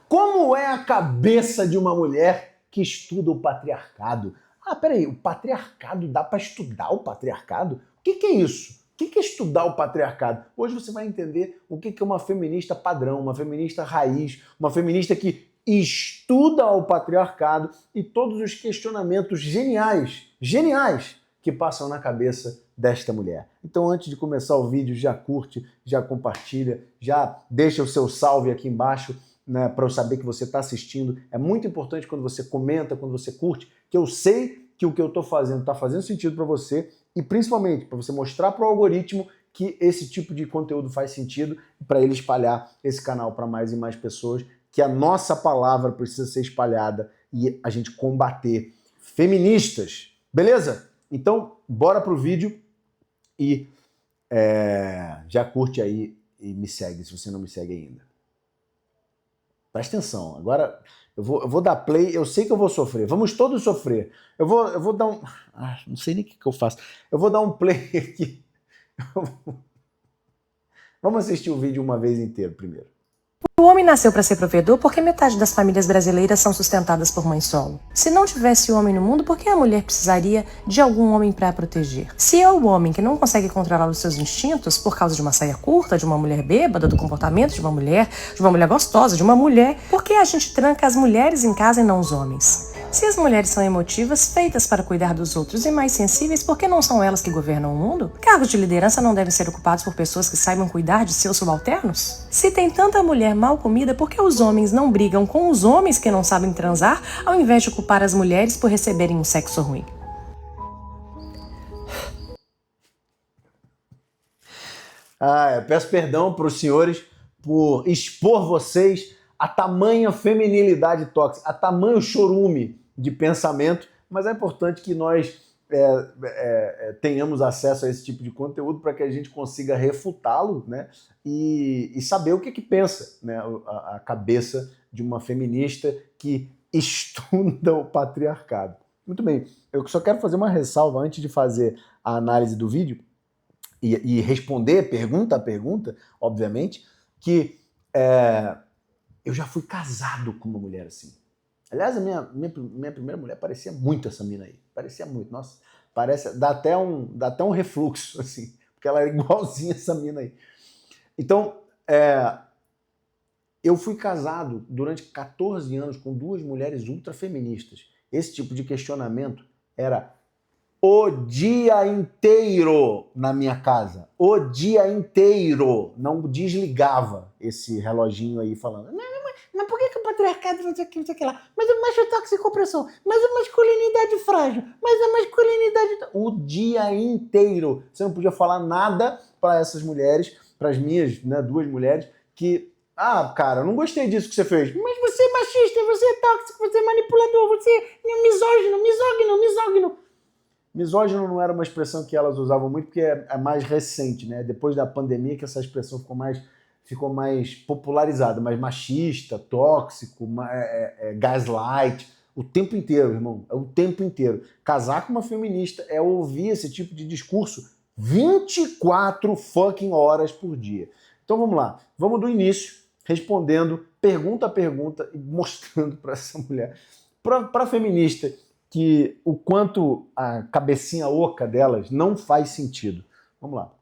Como é a cabeça de uma mulher que estuda o patriarcado? Ah, peraí, o patriarcado, dá para estudar o patriarcado? O que é isso? O que é estudar o patriarcado? Hoje você vai entender o que é uma feminista padrão, uma feminista raiz, uma feminista que estuda o patriarcado e todos os questionamentos geniais que passam na cabeça desta mulher. Então, antes de começar o vídeo, já curte, já compartilha, já deixa o seu salve aqui embaixo, né, para eu saber que você está assistindo. É muito importante quando você comenta, quando você curte, que eu sei que o que eu estou fazendo está fazendo sentido para você e principalmente para você mostrar para o algoritmo que esse tipo de conteúdo faz sentido para ele espalhar esse canal para mais e mais pessoas, que a nossa palavra precisa ser espalhada e a gente combater feministas. Beleza? Então, bora pro vídeo e já curte aí e me segue se você não me segue ainda. Presta atenção, agora eu vou dar play, eu sei que eu vou sofrer, vamos todos sofrer. Eu vou dar um... não sei nem o que eu faço. Eu vou dar um play aqui. Vamos assistir o vídeo uma vez inteiro primeiro. O homem nasceu para ser provedor porque metade das famílias brasileiras são sustentadas por mãe solo. Se não tivesse homem no mundo, por que a mulher precisaria de algum homem para a proteger? Se é o homem que não consegue controlar os seus instintos por causa de uma saia curta, de uma mulher bêbada, do comportamento de uma mulher gostosa, de uma mulher, por que a gente tranca as mulheres em casa e não os homens? Se as mulheres são emotivas, feitas para cuidar dos outros e mais sensíveis, por que não são elas que governam o mundo? Cargos de liderança não devem ser ocupados por pessoas que saibam cuidar de seus subalternos? Se tem tanta mulher mal comida, por que os homens não brigam com os homens que não sabem transar, ao invés de culpar as mulheres por receberem um sexo ruim? Eu peço perdão para os senhores por expor vocês a tamanha feminilidade tóxica, a tamanho chorume de pensamento, mas é importante que nós tenhamos acesso a esse tipo de conteúdo para que a gente consiga refutá-lo, né, e saber o que pensa, né, a cabeça de uma feminista que estuda o patriarcado. Muito bem, eu só quero fazer uma ressalva antes de fazer a análise do vídeo e responder pergunta a pergunta, obviamente, que eu já fui casado com uma mulher assim. Aliás, a minha primeira mulher parecia muito essa mina aí. Parecia muito. Nossa, dá até um refluxo, assim, porque ela era igualzinha essa mina aí. Então, eu fui casado durante 14 anos com duas mulheres ultrafeministas. Esse tipo de questionamento era o dia inteiro na minha casa. O dia inteiro. Não desligava esse reloginho aí falando... Mas por que o patriarcado não sei o que, não sei o que lá? Mas o macho tóxico opressão, mas a masculinidade frágil, mas a masculinidade... O dia inteiro. Você não podia falar nada para essas mulheres, para as minhas, né, duas mulheres, que... cara, eu não gostei disso que você fez. Mas você é machista, você é tóxico, você é manipulador, você é misógino. Misógino não era uma expressão que elas usavam muito, porque é mais recente, né? Depois da pandemia que essa expressão ficou mais popularizada, mas machista, tóxico, gaslight, o tempo inteiro, irmão, é o tempo inteiro. Casar com uma feminista é ouvir esse tipo de discurso 24 fucking horas por dia. Então vamos lá, vamos do início, respondendo pergunta a pergunta e mostrando para essa mulher, para a feminista, que o quanto a cabecinha oca delas não faz sentido. Vamos lá.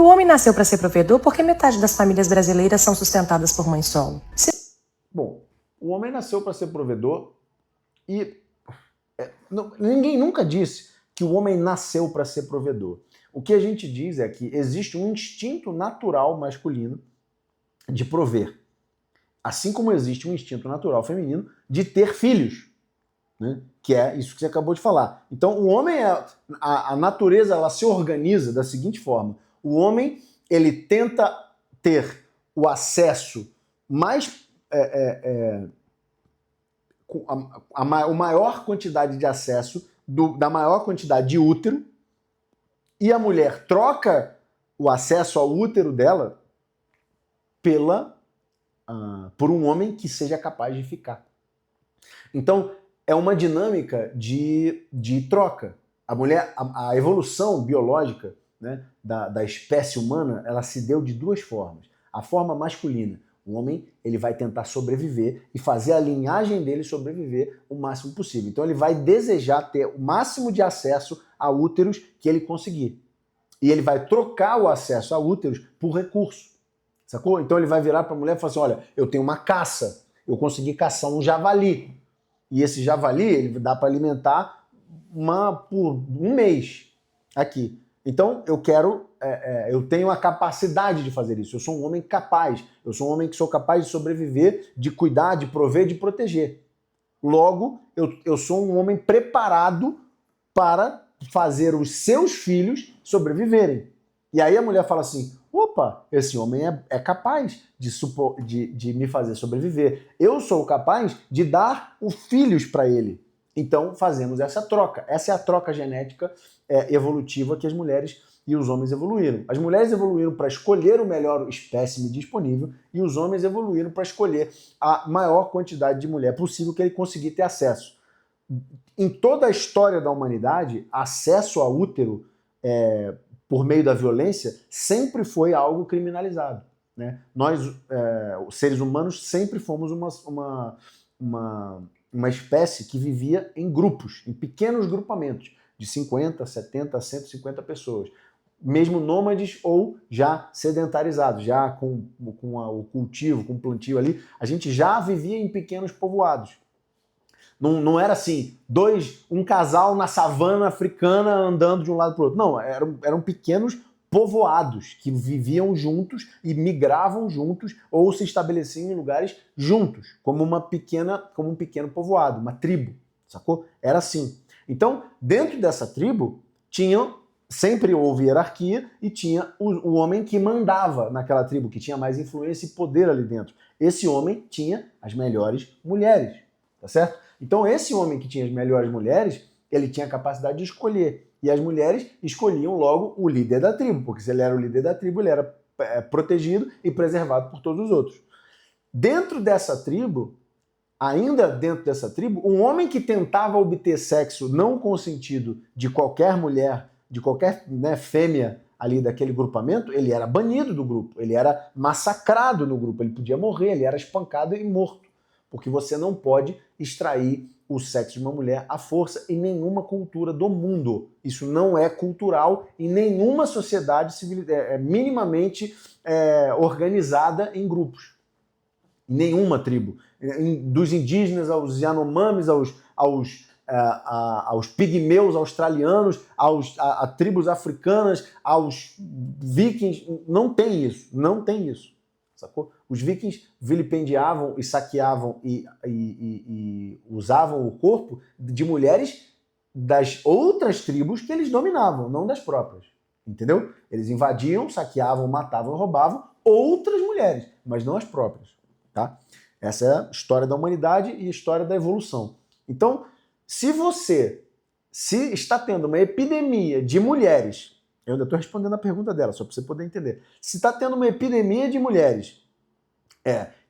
O homem nasceu para ser provedor porque metade das famílias brasileiras são sustentadas por mãe solo. Bom, o homem nasceu para ser provedor e ninguém nunca disse que o homem nasceu para ser provedor. O que a gente diz é que existe um instinto natural masculino de prover, assim como existe um instinto natural feminino de ter filhos, né? Que é isso que você acabou de falar. Então, o homem, a natureza, ela se organiza da seguinte forma. O homem, ele tenta ter o acesso mais... a maior quantidade de acesso da maior quantidade de útero, e a mulher troca o acesso ao útero dela por um homem que seja capaz de ficar. Então, é uma dinâmica de troca. A mulher, a evolução biológica, né, da espécie humana, ela se deu de duas formas. A forma masculina. O homem, ele vai tentar sobreviver e fazer a linhagem dele sobreviver o máximo possível. Então ele vai desejar ter o máximo de acesso a úteros que ele conseguir. E ele vai trocar o acesso a úteros por recurso. Sacou? Então ele vai virar para a mulher e falar assim, olha, eu tenho uma caça, eu consegui caçar um javali. E esse javali, ele dá para alimentar por um mês aqui. Então eu eu tenho a capacidade de fazer isso. Eu sou um homem capaz. Eu sou um homem que sou capaz de sobreviver, de cuidar, de prover, de proteger. Logo, eu sou um homem preparado para fazer os seus filhos sobreviverem. E aí a mulher fala assim, opa, esse homem é capaz de me fazer sobreviver. Eu sou capaz de dar os filhos para ele. Então fazemos essa troca. Essa é a troca genética evolutiva que as mulheres e os homens evoluíram. As mulheres evoluíram para escolher o melhor espécime disponível e os homens evoluíram para escolher a maior quantidade de mulher possível que ele conseguir ter acesso. Em toda a história da humanidade, acesso a útero por meio da violência sempre foi algo criminalizado, né? Nós, os seres humanos, sempre fomos uma espécie que vivia em grupos, em pequenos grupamentos, de 50, 70, 150 pessoas. Mesmo nômades ou já sedentarizados, já com o cultivo, com o plantio ali, a gente já vivia em pequenos povoados. Não era assim, um casal na savana africana andando de um lado para o outro. Não, eram pequenos povoados que viviam juntos e migravam juntos ou se estabeleciam em lugares juntos, como um pequeno povoado, uma tribo, sacou? Era assim. Então, dentro dessa tribo, sempre houve hierarquia e tinha o homem que mandava naquela tribo, que tinha mais influência e poder ali dentro. Esse homem tinha as melhores mulheres, tá certo? Então esse homem que tinha as melhores mulheres, ele tinha a capacidade de escolher. E as mulheres escolhiam logo o líder da tribo, porque se ele era o líder da tribo, ele era protegido e preservado por todos os outros. Ainda dentro dessa tribo, um homem que tentava obter sexo não consentido de qualquer mulher, de qualquer fêmea ali daquele grupamento, ele era banido do grupo, ele era massacrado no grupo, ele podia morrer, ele era espancado e morto. Porque você não pode extrair o sexo de uma mulher à força em nenhuma cultura do mundo. Isso não é cultural em nenhuma sociedade minimamente organizada em grupos. Em nenhuma tribo. Dos indígenas aos Yanomamis, aos pigmeus australianos, a tribos africanas, aos vikings. Não tem isso. Não tem isso. Sacou? Os vikings vilipendiavam e saqueavam e usavam o corpo de mulheres das outras tribos que eles dominavam, não das próprias. Entendeu? Eles invadiam, saqueavam, matavam e roubavam outras mulheres, mas não as próprias. Tá? Essa é a história da humanidade e a história da evolução. Então, se está tendo uma epidemia de mulheres, eu ainda estou respondendo a pergunta dela, só para você poder entender. Se está tendo uma epidemia de mulheres,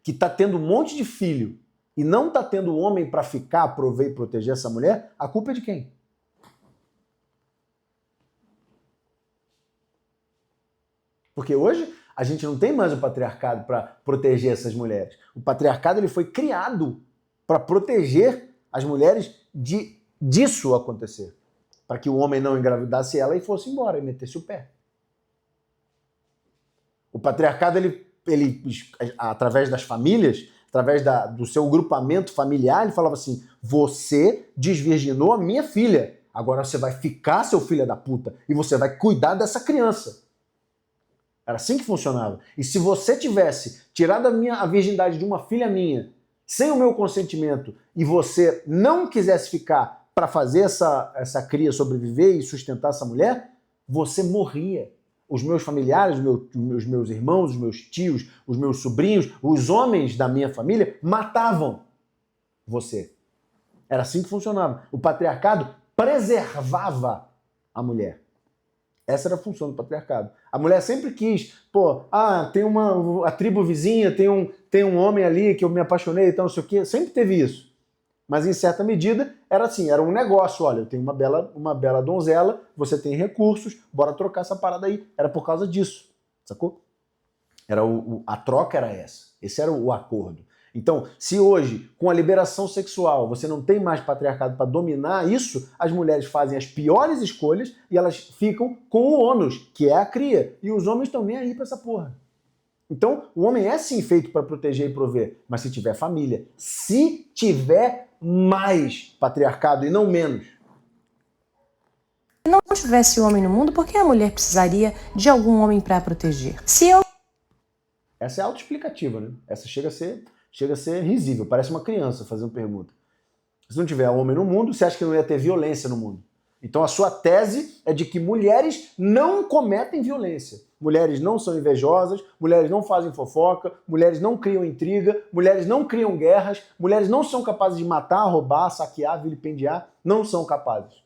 que está tendo um monte de filho e não está tendo homem para ficar, prover e proteger essa mulher, a culpa é de quem? Porque hoje a gente não tem mais o patriarcado para proteger essas mulheres. O patriarcado ele foi criado para proteger as mulheres disso acontecer. Para que o homem não engravidasse ela e fosse embora e metesse o pé. O patriarcado, ele através das famílias, através do seu grupamento familiar, ele falava assim, você desvirginou a minha filha, agora você vai ficar, seu filho da puta, e você vai cuidar dessa criança. Era assim que funcionava. E se você tivesse tirado a virgindade de uma filha minha, sem o meu consentimento, e você não quisesse ficar para fazer essa cria sobreviver e sustentar essa mulher, você morria. Os meus familiares, os meus irmãos, os meus tios, os meus sobrinhos, os homens da minha família matavam você. Era assim que funcionava. O patriarcado preservava a mulher. Essa era a função do patriarcado. A mulher sempre quis, tem a tribo vizinha, tem um homem ali que eu me apaixonei, então não sei o quê. Sempre teve isso. Mas em certa medida era assim, era um negócio, olha, eu tenho uma bela donzela, você tem recursos, bora trocar essa parada aí. Era por causa disso, sacou? A troca era essa. Esse era o acordo. Então, se hoje, com a liberação sexual, você não tem mais patriarcado para dominar isso, as mulheres fazem as piores escolhas e elas ficam com o ônus, que é a cria. E os homens estão nem aí para essa porra. Então, o homem é sim feito para proteger e prover, mas se tiver família, se tiver mais patriarcado e não menos. Se não tivesse homem no mundo, por que a mulher precisaria de algum homem para proteger? Se eu... Essa é autoexplicativa, né? Essa chega a ser risível, parece uma criança fazendo pergunta. Se não tiver homem no mundo, você acha que não ia ter violência no mundo? Então a sua tese é de que mulheres não cometem violência. Mulheres não são invejosas, mulheres não fazem fofoca, mulheres não criam intriga, mulheres não criam guerras, mulheres não são capazes de matar, roubar, saquear, vilipendiar, não são capazes.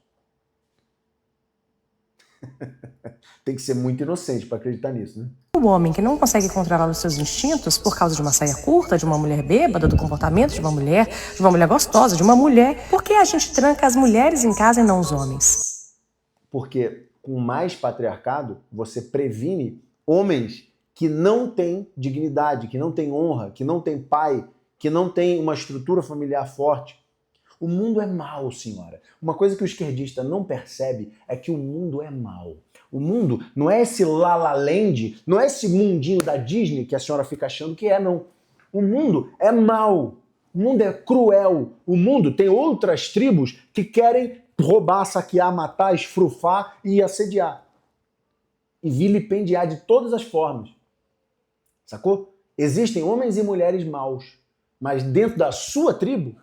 Tem que ser muito inocente para acreditar nisso, né? O homem que não consegue controlar os seus instintos por causa de uma saia curta, de uma mulher bêbada, do comportamento de uma mulher gostosa, de uma mulher, por que a gente tranca as mulheres em casa e não os homens? Porque com mais patriarcado, você previne homens que não têm dignidade, que não têm honra, que não têm pai, que não têm uma estrutura familiar forte. O mundo é mau, senhora. Uma coisa que o esquerdista não percebe é que o mundo é mau. O mundo não é esse La La Land, não é esse mundinho da Disney que a senhora fica achando que é, não. O mundo é mau. O mundo é cruel. O mundo tem outras tribos que querem roubar, saquear, matar, esfrufar e assediar. E vilipendiar de todas as formas. Sacou? Existem homens e mulheres maus. Mas dentro da sua tribo,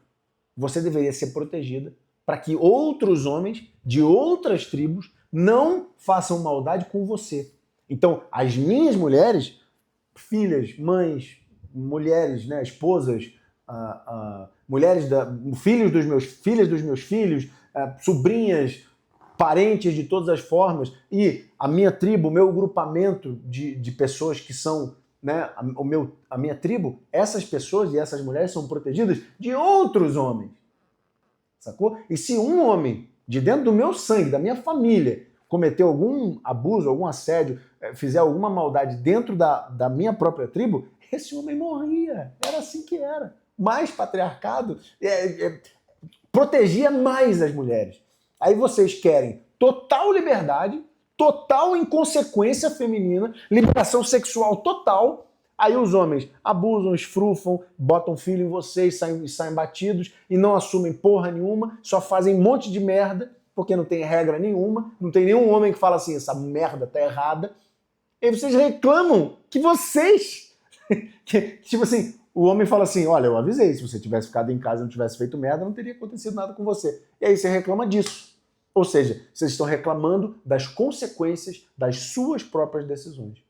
você deveria ser protegida para que outros homens de outras tribos não façam maldade com você. Então, as minhas mulheres, filhas, mães, mulheres, né, esposas, filhas dos meus filhos, sobrinhas, parentes de todas as formas, e a minha tribo, o meu grupamento de pessoas que são, né, a minha tribo, essas pessoas e essas mulheres são protegidas de outros homens. Sacou? E se um homem de dentro do meu sangue, da minha família, cometeu algum abuso, algum assédio, fizer alguma maldade dentro da minha própria tribo, esse homem morria. Era assim que era. Mais patriarcado protegia mais as mulheres. Aí vocês querem total liberdade, total inconsequência feminina, liberação sexual total. Aí os homens abusam, esfrufam, botam filho em vocês, saem batidos e não assumem porra nenhuma, só fazem um monte de merda, porque não tem regra nenhuma, não tem nenhum homem que fala assim, essa merda tá errada. E vocês reclamam que vocês... tipo assim, o homem fala assim, olha, eu avisei, se você tivesse ficado em casa e não tivesse feito merda, não teria acontecido nada com você. E aí você reclama disso. Ou seja, vocês estão reclamando das consequências das suas próprias decisões.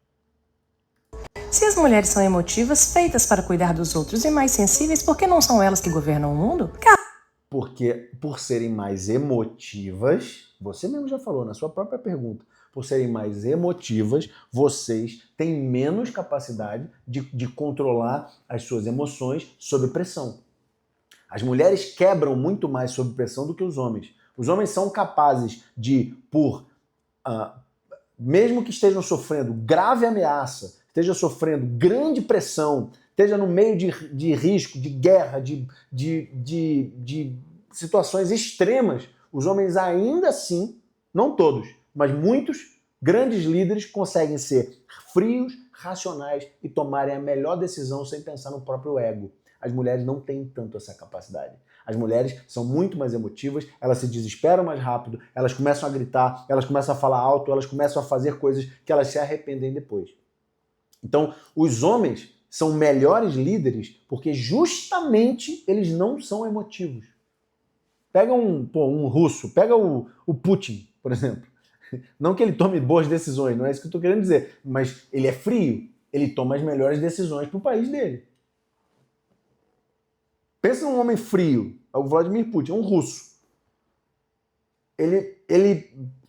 Se as mulheres são emotivas, feitas para cuidar dos outros e mais sensíveis, por que não são elas que governam o mundo? Porque, por serem mais emotivas, você mesmo já falou na sua própria pergunta, por serem mais emotivas, vocês têm menos capacidade de controlar as suas emoções sob pressão. As mulheres quebram muito mais sob pressão do que os homens. Os homens são capazes de, mesmo que estejam sofrendo grave ameaça, esteja sofrendo grande pressão, esteja no meio de risco, de guerra, de situações extremas, os homens ainda assim, não todos, mas muitos grandes líderes conseguem ser frios, racionais e tomarem a melhor decisão sem pensar no próprio ego. As mulheres não têm tanto essa capacidade. As mulheres são muito mais emotivas, elas se desesperam mais rápido, elas começam a gritar, elas começam a falar alto, elas começam a fazer coisas que elas se arrependem depois. Então, os homens são melhores líderes porque justamente eles não são emotivos. Pega um russo, pega o Putin, por exemplo. Não que ele tome boas decisões, não é isso que eu estou querendo dizer, mas ele é frio, ele toma as melhores decisões para o país dele. Pensa num homem frio, é o Vladimir Putin, um russo.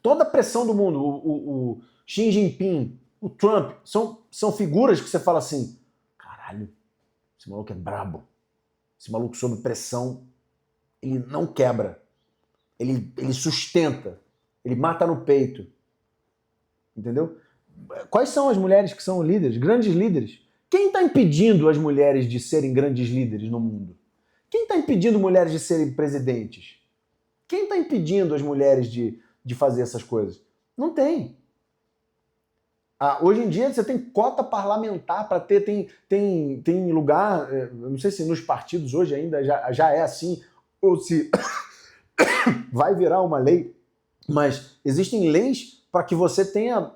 Toda a pressão do mundo, o Xi Jinping, o Trump, são figuras que você fala assim, caralho, esse maluco é brabo. Esse maluco sob pressão, ele não quebra. Ele sustenta. Ele mata no peito. Entendeu? Quais são as mulheres que são líderes, grandes líderes? Quem está impedindo as mulheres de serem grandes líderes no mundo? Quem está impedindo mulheres de serem presidentes? Quem está impedindo as mulheres de fazer essas coisas? Não tem. Hoje em dia você tem cota parlamentar para ter, tem lugar, eu não sei se nos partidos hoje ainda já é assim, ou se vai virar uma lei, mas existem leis para que você tenha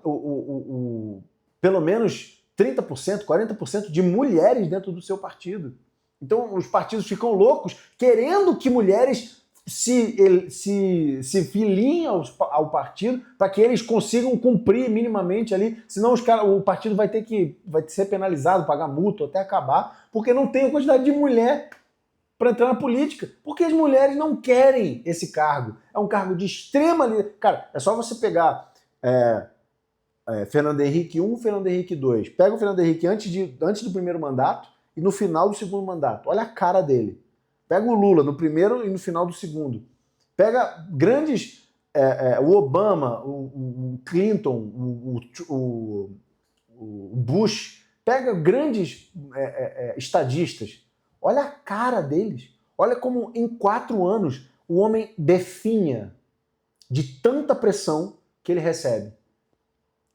pelo menos 30%, 40% de mulheres dentro do seu partido. Então os partidos ficam loucos querendo que mulheres se filiem ao partido para que eles consigam cumprir minimamente ali, senão o partido vai ser penalizado, pagar multa até acabar, porque não tem a quantidade de mulher para entrar na política, porque as mulheres não querem esse cargo. É um cargo de extrema... Cara, é só você pegar Fernando Henrique I, Fernando Henrique II. Pega o Fernando Henrique antes do primeiro mandato e no final do segundo mandato. Olha a cara dele. Pega o Lula no primeiro e no final do segundo. Pega grandes... o Obama, o Clinton, o Bush. Pega grandes estadistas. Olha a cara deles. Olha como em 4 anos o homem definha de tanta pressão que ele recebe.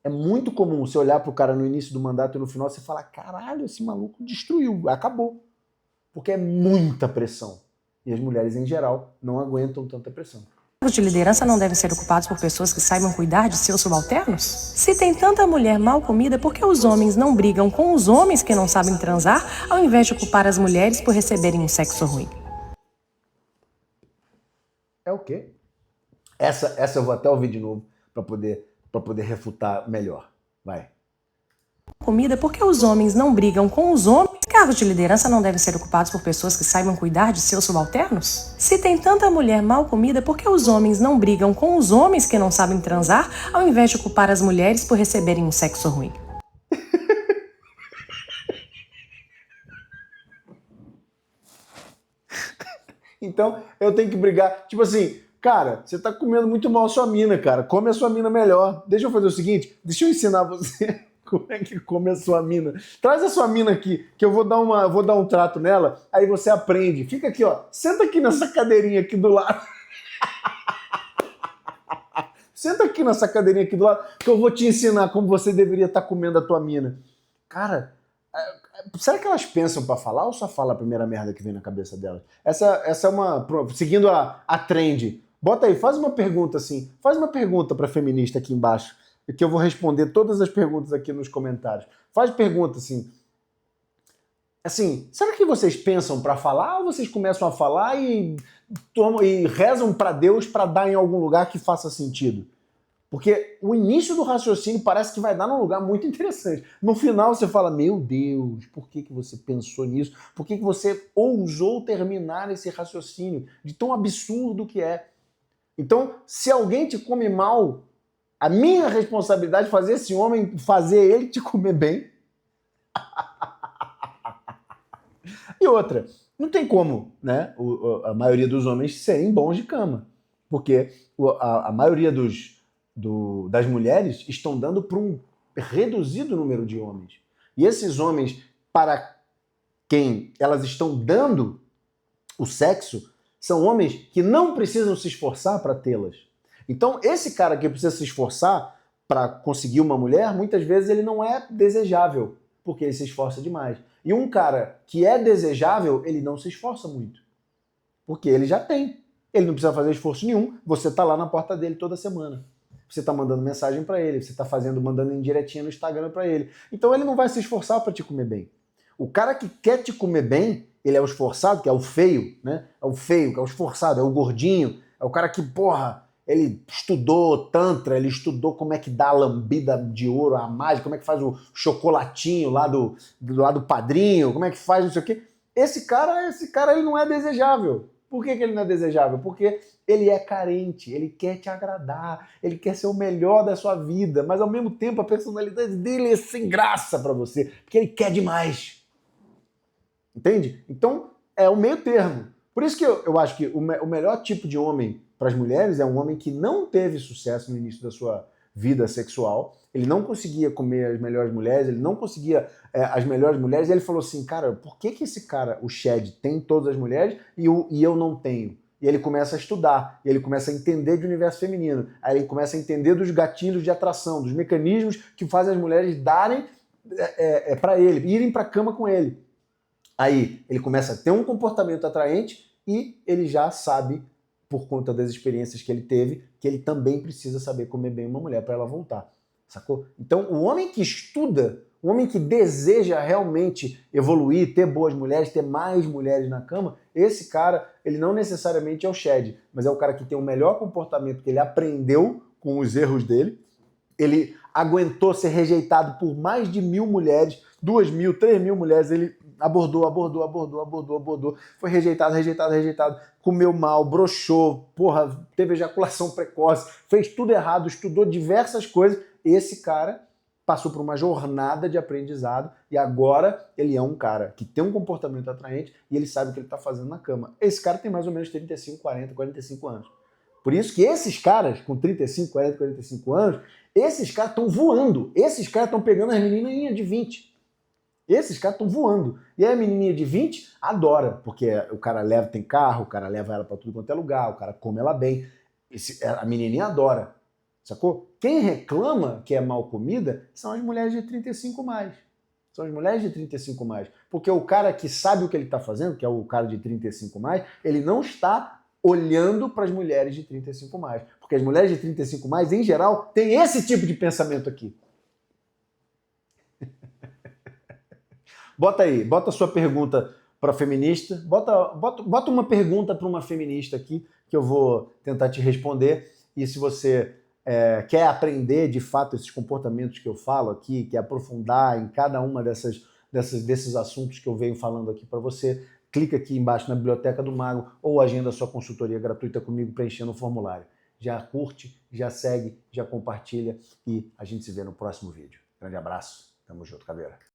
É muito comum você olhar para o cara no início do mandato e no final você falar, caralho, esse maluco destruiu, acabou. Porque é muita pressão. E as mulheres, em geral, não aguentam tanta pressão. Os de liderança não devem ser ocupados por pessoas que saibam cuidar de seus subalternos? Se tem tanta mulher mal comida, por que os homens não brigam com os homens que não sabem transar, ao invés de ocupar as mulheres por receberem um sexo ruim? É o quê? Essa eu vou até ouvir de novo para poder refutar melhor. Vai. Comida, por que os homens não brigam com os homens? Cargos de liderança não devem ser ocupados por pessoas que saibam cuidar de seus subalternos? Se tem tanta mulher mal comida, por que os homens não brigam com os homens que não sabem transar, ao invés de ocupar as mulheres por receberem um sexo ruim? Então, eu tenho que brigar. Tipo assim, cara, você tá comendo muito mal a sua mina, cara. Come a sua mina melhor. Deixa eu fazer o seguinte, deixa eu ensinar você como é que come a sua mina. Traz a sua mina aqui, que eu vou dar um trato nela, aí você aprende. Fica aqui, ó. Senta aqui nessa cadeirinha aqui do lado. Senta aqui nessa cadeirinha aqui do lado, que eu vou te ensinar como você deveria estar comendo a tua mina. Cara, será que elas pensam pra falar ou só fala a primeira merda que vem na cabeça delas? Essa é uma... Seguindo a trend. Bota aí, faz uma pergunta assim. Faz uma pergunta pra feminista aqui embaixo, que eu vou responder todas as perguntas aqui nos comentários. Faz pergunta assim. Assim, será que vocês pensam pra falar ou vocês começam a falar e rezam pra Deus pra dar em algum lugar que faça sentido? Porque o início do raciocínio parece que vai dar num lugar muito interessante. No final você fala, meu Deus, por que você pensou nisso? Por que você ousou terminar esse raciocínio de tão absurdo que é? Então, se alguém te come mal, a minha responsabilidade é fazer esse homem, fazer ele te comer bem. E outra, não tem como, né, a maioria dos homens serem bons de cama. Porque a maioria das mulheres estão dando para um reduzido número de homens. E esses homens, para quem elas estão dando o sexo, são homens que não precisam se esforçar para tê-las. Então, esse cara que precisa se esforçar para conseguir uma mulher, muitas vezes ele não é desejável, porque ele se esforça demais. E um cara que é desejável, ele não se esforça muito, porque ele já tem. Ele não precisa fazer esforço nenhum, você está lá na porta dele toda semana. Você está mandando mensagem para ele, você está mandando indiretinha no Instagram para ele. Então ele não vai se esforçar para te comer bem. O cara que quer te comer bem, ele é o esforçado, que é o feio, né? É o feio, que é o esforçado, é o gordinho, é o cara que, porra, ele estudou tantra, ele estudou como é que dá a lambida de ouro, a mágica, como é que faz o chocolatinho lá do padrinho, como é que faz não sei o quê. Esse cara ele não é desejável. Por que ele não é desejável? Porque ele é carente, ele quer te agradar, ele quer ser o melhor da sua vida, mas ao mesmo tempo a personalidade dele é sem graça pra você, porque ele quer demais. Entende? Então é o meio termo. Por isso que eu acho que o melhor tipo de homem para as mulheres é um homem que não teve sucesso no início da sua vida sexual, ele não conseguia comer as melhores mulheres, ele não conseguia as melhores mulheres, e ele falou assim, cara, por que esse cara, o Shed, tem todas as mulheres e eu não tenho? E ele começa a estudar, e ele começa a entender de universo feminino, aí ele começa a entender dos gatilhos de atração, dos mecanismos que fazem as mulheres darem para ele, irem para a cama com ele. Aí ele começa a ter um comportamento atraente e ele já sabe, por conta das experiências que ele teve, que ele também precisa saber comer bem uma mulher para ela voltar. Sacou? Então, o homem que estuda, o homem que deseja realmente evoluir, ter boas mulheres, ter mais mulheres na cama, esse cara, ele não necessariamente é o Shed, mas é o cara que tem o melhor comportamento, que ele aprendeu com os erros dele, ele aguentou ser rejeitado por mais de 1.000 mulheres, 2.000, 3.000 mulheres, ele abordou, foi rejeitado, comeu mal, broxou, porra, teve ejaculação precoce, fez tudo errado, estudou diversas coisas. Esse cara passou por uma jornada de aprendizado e agora ele é um cara que tem um comportamento atraente e ele sabe o que ele está fazendo na cama. Esse cara tem mais ou menos 35, 40, 45 anos. Por isso que esses caras com 35, 40, 45 anos, esses caras estão voando. Esses caras estão pegando as menininhas de 20. Esses caras estão voando. E aí a menininha de 20 adora, porque o cara leva, tem carro, o cara leva ela para tudo quanto é lugar, o cara come ela bem. A menininha adora, sacou? Quem reclama que é mal comida são as mulheres de 35 mais. São as mulheres de 35 mais. Porque o cara que sabe o que ele está fazendo, que é o cara de 35 mais, ele não está olhando para as mulheres de 35 mais. Porque as mulheres de 35 mais, em geral, têm esse tipo de pensamento aqui. Bota aí, bota a sua pergunta para feminista, bota uma pergunta para uma feminista aqui, que eu vou tentar te responder. E se você quer aprender de fato esses comportamentos que eu falo aqui, quer aprofundar em cada uma desses assuntos que eu venho falando aqui para você, clica aqui embaixo na Biblioteca do Mago ou agenda a sua consultoria gratuita comigo preenchendo o formulário. Já curte, já segue, já compartilha e a gente se vê no próximo vídeo. Grande abraço, tamo junto, caveira.